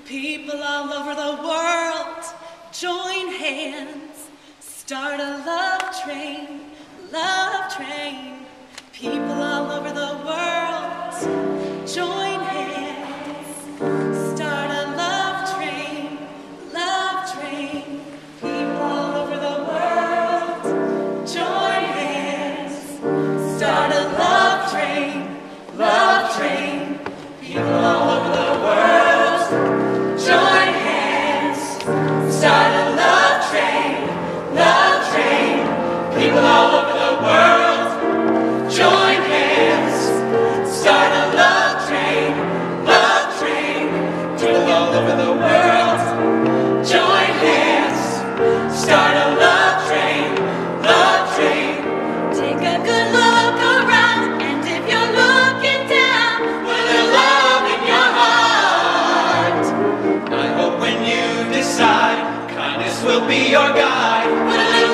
People all over the world, join hands, start a love train, love train. People all over the world, join hands, start a love train, love train. People all over the world, join hands, start a love train, love train. People all over the world, join hands, start a love train, love train. People all over the world, join hands, start a love train, love train. People all over the world, join hands, start a love train, love train. Take a good look around, and if you're looking down, with a love in your heart, I hope when you decide, kindness will be your guide. put a little